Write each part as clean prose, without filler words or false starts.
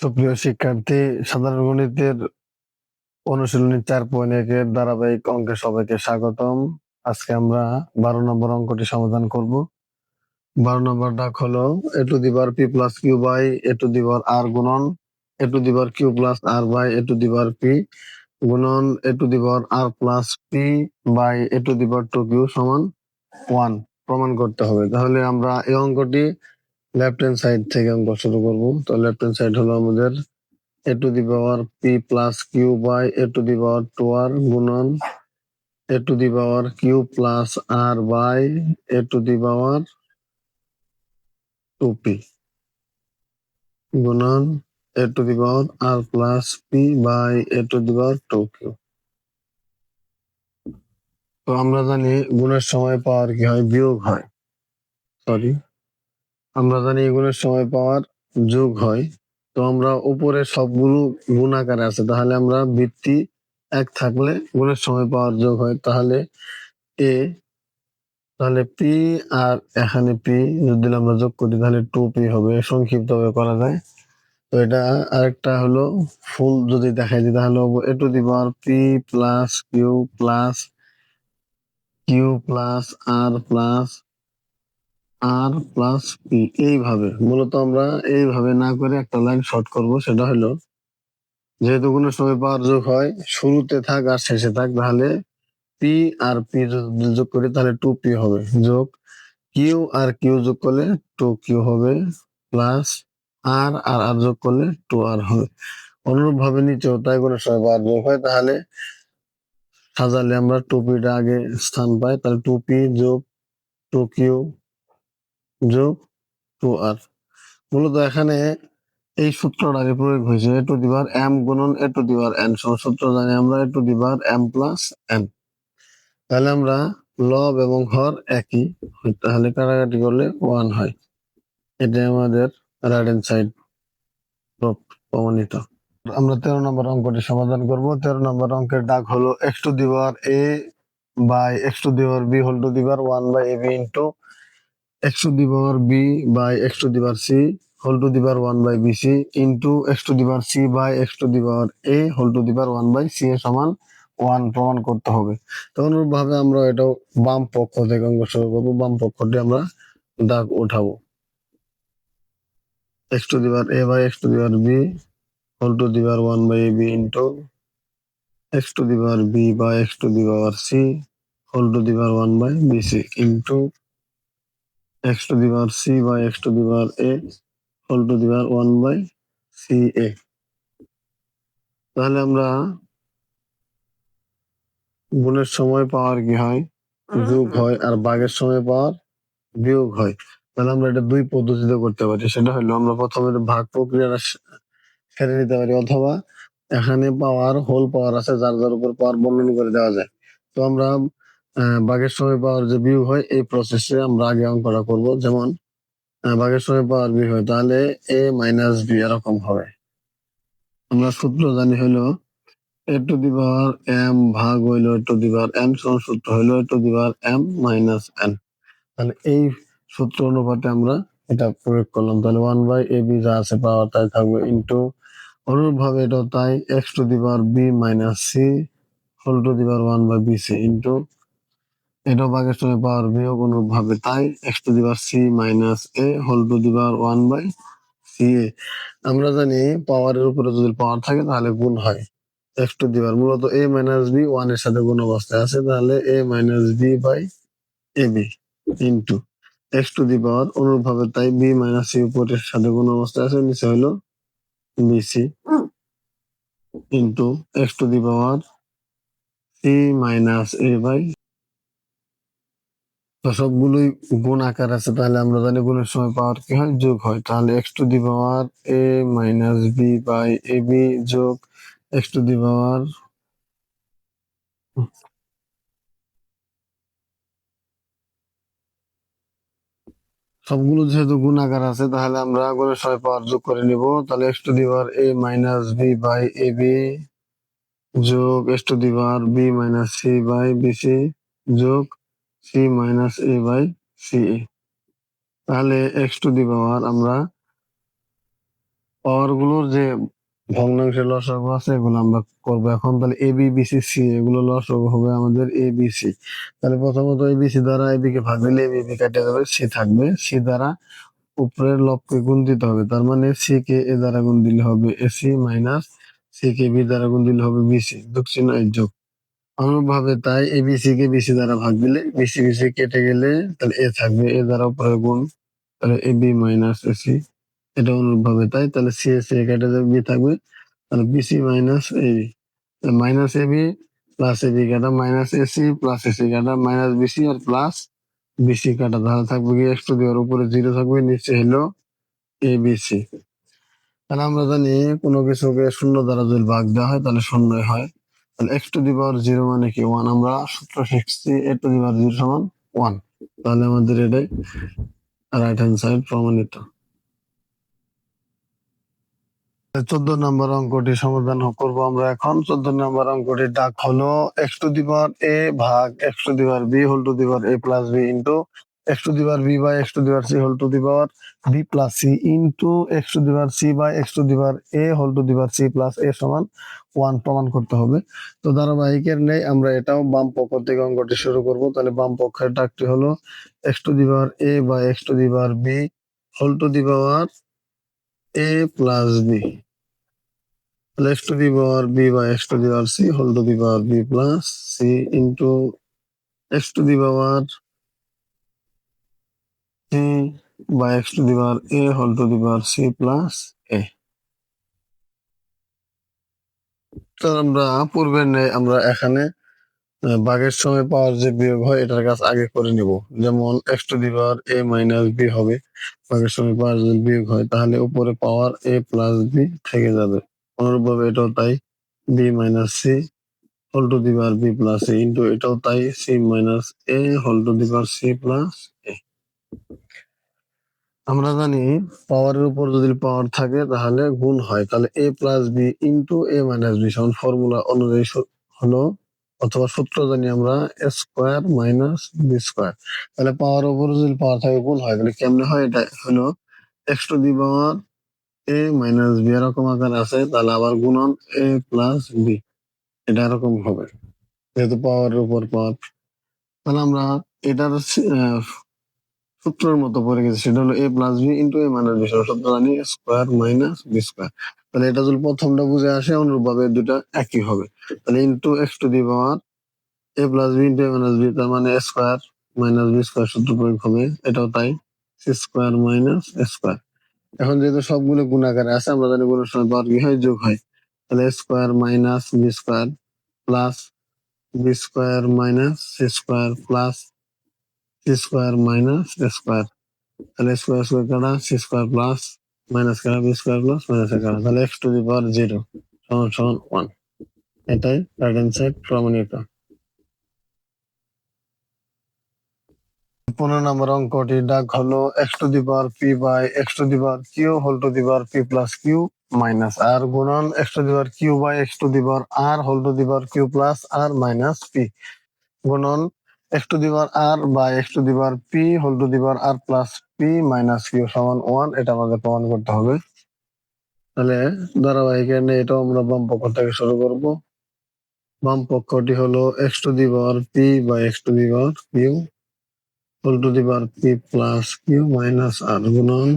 সুপ্রিয় শিক্ষার্থী, সাধারণ গণিতের অনুশীলনী 4.1 ধারাবাহিক অঙ্কে সবাইকে স্বাগতম। আজকে আমরা 12 নম্বর অঙ্কটি সমাধান করব। 12 নম্বর ডাক হলো a to the power p plus q by a to the power r গুণন a to the power q plus r by a to the power p গুণন a to the power r plus p by a to the power 2q সমান 1 প্রমাণ করতে হবে। তাহলে আমরা এই অঙ্কটি লেফট হ্যান্ড সাইড থেকে অঙ্ক শুরু করব। তো লেফট হ্যান্ড সাইড হলো আমাদের a to the power p plus q by a to the power 2r গুণন a to the power q plus r by a to the power 2p গুণন a to the power r plus p by a to the power 2q। তো আমরা জানি গুণের সময় পাওয়ার কি হয়, বিয়োগ হয়। আমরা জানি গুণের সময় পাওয়ার যোগ হয়। তো আমরা উপরে সবগুলো গুণ আকারে আছে, তাহলে আমরা ভিত্তি 1 থাকলে গুণের সময় পাওয়ার যোগ হয়। তাহলে পি আর এখানে পি যদি আমরা যোগ করি তাহলে 2p হবে, সংক্ষিপ্ত ভাবে করা যায়। তো এটা আরেকটা হলো ফুল যদি দেখাই দিই তাহলে a to the power p plus q plus r plus p। এইভাবে মূলত আমরা এইভাবে না করে একটা লাইন শর্ট করব, সেটা হলো যেহেতু গুণের সময় পাওয়ার যোগ হয়, শুরুতে থাক আর শেষে থাক, তাহলে পি আর পি যদি যোগ করি তাহলে 2p হবে, যোগ কিউ আর কিউ যোগ করলে 2q হবে, প্লাস আর আর আর যোগ করলে 2r হবে। অনুরূপ ভাবে নিচেও তাই গুণের সময় পাওয়ার যোগ হয়, তাহলে সাজালে আমরা 2pটা আগে স্থান পাই, তাহলে 2p যোগ 2q যোগ 2r। মূলত এখানে এই সূত্রটা আগে প্রয়োগ হয়েছে, a to the power m গুণন a to the power n সূত্র জানি আমরা a to the power m plus n। তাহলে আমরা লব এবং হর একই, তাহলে কাটাকাটি করলে 1 হয়। এটা আমাদের রাইট হ্যান্ড সাইড প্রমাণিত। আমরা 13 নম্বর অঙ্কটি সমাধান করব। 13 নম্বর অঙ্কের ডাক হলো x to the power a by x to the power b whole to the power 1 by ab into x to the power b by x to the power c whole to the power 1 by bc into x to the power c by x to the power a whole to the power 1 by c এ সমান 1 প্রমাণ করতে হবে। তো অনুরূপ ভাবে আমরা এটাও বাম পক্ষ থেকে অঙ্ক শুরু করবো। বাম পক্ষটি আমরা দাগ উঠাবো, x to the power a by x to the power b whole to the power 1 by ab into x to the power b by x to the power c whole to the power 1 by bc into x to the power c by x to the power a whole to the power 1 by ca। তাহলে আমরা গুণের সময় পাওয়ার কি হয়, যোগ হয়, আর ভাগের সময় পাওয়ার বিয়োগ হয়। তাহলে আমরা এটা দুই পদ্ধতিতে করতে পারি, সেটা হলো আমরা প্রথমে ভাগ প্রক্রিয়াটা সেরে নিতে পারি, অথবা এখানে পাওয়ার হোল পাওয়ার আছে, যার যার উপর পাওয়ার বর্ণনা করে দেওয়া যায়। তো আমরা ভাগের সময় পাওয়ার যে বিয়োগ হয় এই প্রসেসে আমরা আগে অঙ্কটা করব। যেমন ভাগের সময় পাওয়ার বিয়োগ হয়, তাহলে a মাইনাস বি এরকম হবে। আমরা সূত্র জানি হলো a to the power m ভাগ হইলো a to the power n সূত্র হইলো a to the power m minus n। তাহলে এই সূত্র অনুপাতে আমরা এটা প্রয়োগ করলাম, তাহলে 1 by ab যা আছে পাওয়ার তাই থাকবে, ইন্টু অনুরূপ ভাবে এটাও তাই x to the power b minus c whole to the power 1 by bc into এটাও ভাগের সময় পাওয়ার বিয়োগ, অনুরূপ ভাবে তাই x to the power c minus a whole to the power 1 by ca। আমরা জানি পাওয়ারের উপরে যদি পাওয়ার থাকে তাহলে গুণ হয়, x to the power মূলত a minus b 1 এর সাথে গুণ অবস্থায় আছে, তাহলে a minus b by ab into x to the power অনুরূপ ভাবে তাই b minus c উপরের সাথে গুণ অবস্থায় আছে, নিচে হলো bc into x to the power c minus a by। তো সবগুলোই গুণ আকার আছে, তাহলে আমরা জানি গুণের সময় পাওয়ার কি হয়, যোগ হয়। তাহলে x to the power a minus b by ab যোগ x to the power সবগুলো যেহেতু গুণ আকার আছে, তাহলে আমরা গুণের সময় পাওয়ার যোগ করে নিব। তাহলে x to the power a minus b by ab যোগ x to the power b minus c by bc যোগ c minus a by ca। তাহলে x to the power আমরা পাওয়ার গুলোর যে ভগ্নাংশের লসাগু আছে এগুলো আমরা করবো এখন। তাহলে A B B C C এগুলো লসাগু হবে আমাদের এ বি সি। তাহলে প্রথমত এ বি সি দ্বারা এদিকে ভাগ দিলে এ বি বি কেটে যাবে, সি থাকবে। সি দ্বারা উপরের লবকে গুণ দিতে হবে, তার মানে সি কে এ দ্বারা গুণ দিলে হবে AC minus C K B দ্বারা গুণ দিলে হবে বিসি, যোগ এর যোগ। অনুরূপভাবে তাই এবিসি কে বিসি দ্বারা ভাগ দিলে বিসি বিসি কেটে গেলে তাহলে এ থাকবে, এ দ্বারা উপরে গুণ, তাহলে এ বি মাইনাস এসি। এটা অনুরূপভাবে তাই, তাহলে সি এ সি কেটে যাবে, বি থাকবে, তাহলে bc minus ab, minus ab plus ab কাটা মাইনাস এসি প্লাস এসি কাটা মাইনাস বিসি আর প্লাস বিসি কাটা, তাহলে থাকবে কি এক্স টু দি পাওয়ার উপরে জিরো থাকবে, নিচে হলো এবিসি। তাহলে আমরা জানি কোনো কিছুকে শূন্য দ্বারা যদি ভাগ দেওয়া হয় তাহলে শূন্যই হয়। তাহলে x to the power zero মানে কি ওয়ান, আমরা সূত্র শিখছি এ টু দি পাওয়ার জিরো সমান ওয়ান। তাহলে আমাদের এটাই রাইট হ্যান্ড সাইড প্রমাণিত। 14 নম্বর অঙ্কটি সমাধান করবো আমরা এখন। 14 নম্বর অঙ্কটির ডাক হলো x to the power A ভাগ X to the power B whole to the power A plus B into x to the power B by x to the power C whole to the power B plus C into x to the power C by x to the power A whole to the power C plus A সমান one প্রমাণ করতে হবে। তো ধারাবাহিকের নেই আমরা এটাও বাম পক্ষ থেকে অঙ্কটি শুরু করব। তাহলে বাম পক্ষের ডাকটি হলো x to the power a by x to the power B whole to the power A plus b, তাহলে x to the power b by x to the power c whole to the power b plus c into x to the power c by x to the power a whole to the power c plus a। তো আমরা পূর্বের ন্যায় আমরা এখানে ভাগের সময় পাওয়ার যে বিয়োগ হয় এটার কাজ আগে করে নিব। যেমন x to the power a minus b হবে, ভাগের সময় পাওয়ার যদি বিয়োগ হয় তাহলে উপরে পাওয়ার a plus b থেকে যাবে। অনুরূপভাবে এটাও তাই, b minus c whole to the power B plus A into এটাও তাই, C minus A whole to the power C plus A. আমরা জানি পাওয়ারের উপর যদি পাওয়ার থাকে তাহলে গুণ হয়, তাহলে এ plus B into a minus B সমান ফর্মুলা অনুযায়ী হলো, অথবা সূত্র জানি আমরা এ স্কোয়ার মাইনাস বি স্কোয়ার। তাহলে পাওয়ার উপর যদি পাওয়ার থাকে গুণ হয়, তাহলে কেমনে হয়, এটা হলো x to the power a minus b এরকম আকার আছে, তাহলে আবার গুণন এ প্লাস বি, এটা এরকম হবে যেহেতু পাওয়ারের উপর পাওয়ার। তাহলে আমরা এটার সূত্রের মতো পড়ে গেছি, সেটা হলো এ plus B into a minus B সূত্র জানি স্কোয়ার মাইনাস বি স্কোয়ার। তাহলে এটা যদি প্রথমটা বুঝে আসে অনুরূপ ভাবে দুটা একই হবে। তাহলে into x to the power A plus B into a minus b, তার মানে স্কোয়ার মাইনাস বি স্কোয়ার সূত্র প্রয়োগ হবে, এটাও তাই, সি স্কোয়ার মাইনাস স্কোয়ার। এখন যেহেতু সবগুলো গুণাকারে আছে আমরা জানি গুণের সময় পাওয়ার কি হয়, যোগ হয়। তাহলে square minus b square plus b square minus c square plus c square minus square, তাহলে স্কোয়ার স্কোয়ার কাটা সি স্কোয়ার প্লাস মাইনাস কাটা বি স্কোয়ার প্লাস মাইনাস কাটা, তাহলে x to the power zero সমান সমান ওয়ান। এটাই right hand side প্রমাণিত। 15 নম্বর অঙ্কটি ডাক হলো x to the power P by x to the power Q whole to the power P plus Q minus R গুণন X to the power Q by x to the power R whole to the power Q plus R minus P গুণন X to the power R by x to the power P whole to the power R plus P minus Q সমান one, এটা আমাদের প্রমাণ করতে হবে। তাহলে ধারাবাহিকের নিয়ে এটাও আমরা বাম পক্ষ থেকে শুরু করব। বাম পক্ষটি হলো x to the power P by x to the power Q whole to the power P plus Q minus R গুণন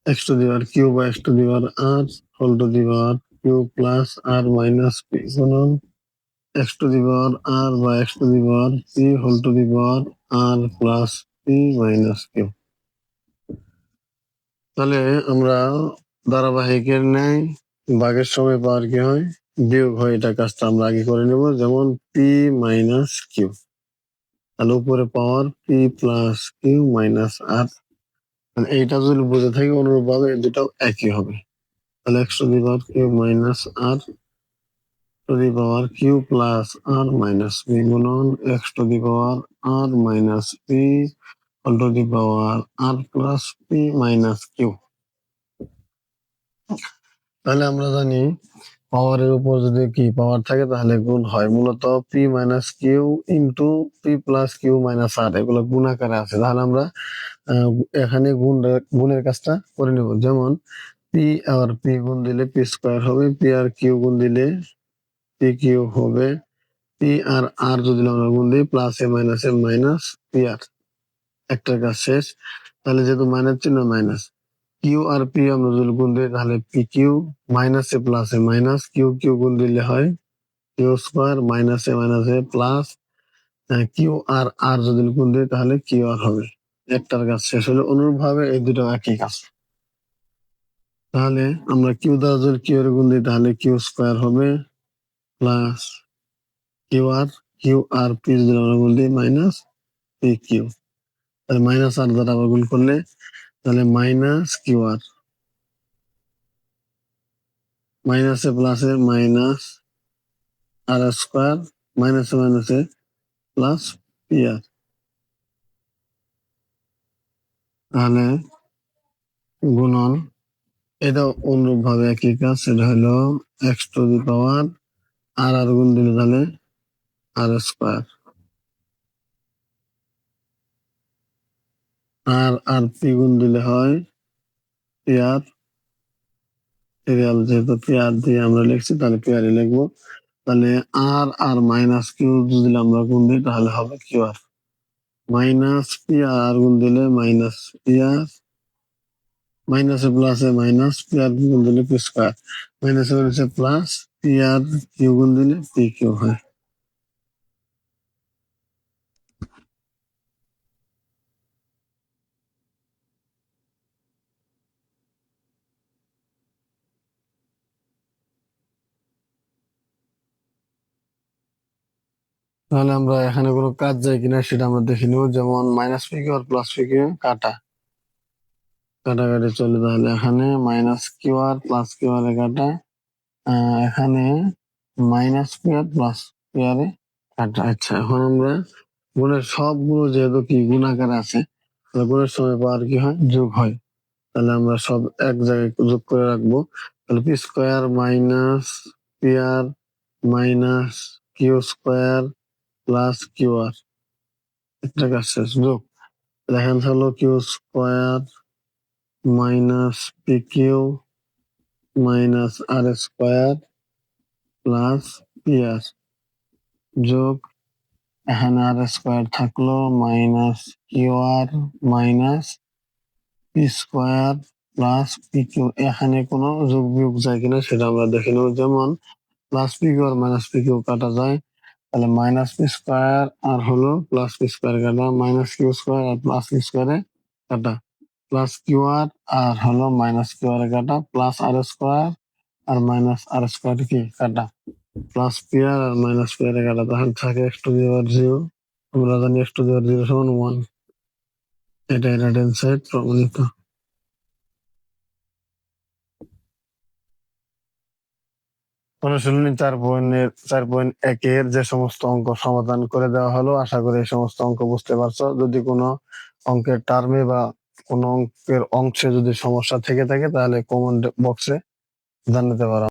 X to the power Q by x to the power R whole to the power Q plus R minus P গুণন X to the power R by x to the power P whole to the power R plus P minus Q. তাহলে আমরা ধারাবাহিকের ন্যায় ভাগের সময় পাওয়ার কি হয়, বিয়োগ হয়, এটা কাজটা আমরা আগে করে নেব। যেমন পি মাইনাস কিউ, তাহলে উপরে পাওয়ার পি প্লাস কিউ মাইনাস আর, এইটা যদি বুঝে থাকি অনুরূপ ভাবে এই দুটাও একই হবে। তাহলে x to the power Q minus R to the power Q plus R minus P গুণন X to the power R minus P whole to the power R plus P minus Q. তাহলে আমরা জানি পাওয়ারের উপর যদি কি পাওয়ার থাকে তাহলে গুণ হয়। মূলত P minus Q into P plus Q minus R এগুলো গুণ আকারে আছে। তাহলে আমরা আহ, এখানে গুণের কাজটা করে নেব। যেমন পি আর পি গুণ দিলে পি স্কোয়ার হবে, পি আর কিউ গুণ দিলে পি কিউ হবে, পি আর আর যদি আমরা গুণ দিই প্লাস এ মাইনাস পি আর, একটার কাজ শেষ। তাহলে যেহেতু মাইনাস চিহ্ন মাইনাস, কিউ আর পি আমরা যদি গুণ দিই তাহলে পি কিউ মাইনাস এ প্লাস এ মাইনাস কিউ কিউ গুণ দিলে হয় কিউ স্কোয়ার মাইনাস এ প্লাস কিউ আর আর যদি গুণ দিই তাহলে কিউ আর হবে। একটার কাজ শেষ হলে অনুরূপ ভাবে এই দুটো একই কাজ। তাহলে আমরা কিউ দ্বারা যদি কিউ এর গুণ দিই তাহলে কিউ স্কোয়ার হবে প্লাস কিউ আর পি যদি আমরা গুণ দিই মাইনাস পি কিউ। তাহলে মাইনাস আর দ্বারা আবার গুণ করলে তাহলে মাইনাস কিউ আর, মাইনাসে প্লাসে মাইনাস আর স্কোয়ার মাইনাসে প্লাস পি আর। তাহলে গুণন এটা অনুরূপ ভাবে একই কাজ, সেটা হলো এক্স টু দি পাওয়ার আর আর গুণ দিলে তাহলে আর স্কোয়ার, আর পি গুণ দিলে হয় পি আর, সিরিয়াল যেহেতু পি আর দিয়ে আমরা লিখছি তাহলে পি আর লিখবো। তাহলে আর আর মাইনাস কিউ যদি আমরা গুণ দিই তাহলে হবে কিউ আর, মাইনাস পি আর গুণ দিলে মাইনাস পি আর, মাইনাসে প্লাসে মাইনাস পি আর গুণ দিলে পি স্কোয়ার, মাইনাসে প্লাস পি আর কিউ গুণ দিলে পি কিউ হয়। তাহলে আমরা এখানে কোনো কাজ যায় কিনা সেটা আমরা দেখে নিব। যেমন minus P Q R plus P Q কাটাকাটি চলে, তাহলে এখানে মাইনাস কিউ আর প্লাস কিউ আর কাটা, এখানে মাইনাস পি আর প্লাস পি আর কাটা। আচ্ছা, এখন আমরা গুণের সবগুলো যেহেতু কি গুণাকারে আছে, তাহলে গুণের সময় পাওয়ার কি হয় যোগ হয়। তাহলে আমরা সব এক জায়গায় যোগ করে রাখবো। তাহলে P square minus P R minus Q square plus Q R, একটা কাজ শেষ যোগ। এখানে হলো Q square minus P Q minus R square plus P R যোগ, এখানে আর স্কোয়ার থাকলো minus Q R minus P square plus P Q. এখানে কোনো যোগ বিয়োগ যায় কিনা সেটা আমরা দেখে নেব। যেমন plus P Q R minus P Q কাটা যায়, তাহলে মাইনাস পি স্কোয়ার আর হলো প্লাস পি স্কোয়ার কাটা, মাইনাস কিউ স্কোয়ার আর প্লাস পি স্কোয়ারে কাটা, প্লাস কিউ আর হলো মাইনাস কিউ আর কাটা, প্লাস আর স্কোয়ার আর মাইনাস আর স্কোয়ার কি কাটা, plus P R minus P আর কাটা, তাহলে থাকে x to the power zero. আমরা জানি x to the power zero সমান ওয়ান। এটা রাইট হ্যান্ড সাইড প্রমাণিত। অনুশীলনী 4.1-এর যে সমস্ত অঙ্ক সমাধান করে দেওয়া হলো, আশা করি এই সমস্ত অঙ্ক বুঝতে পারছো। যদি কোনো অঙ্কের টার্মে বা কোনো অঙ্কের অংশে যদি সমস্যা থেকে থাকে তাহলে কমেন্ট বক্সে জানাতে পারো।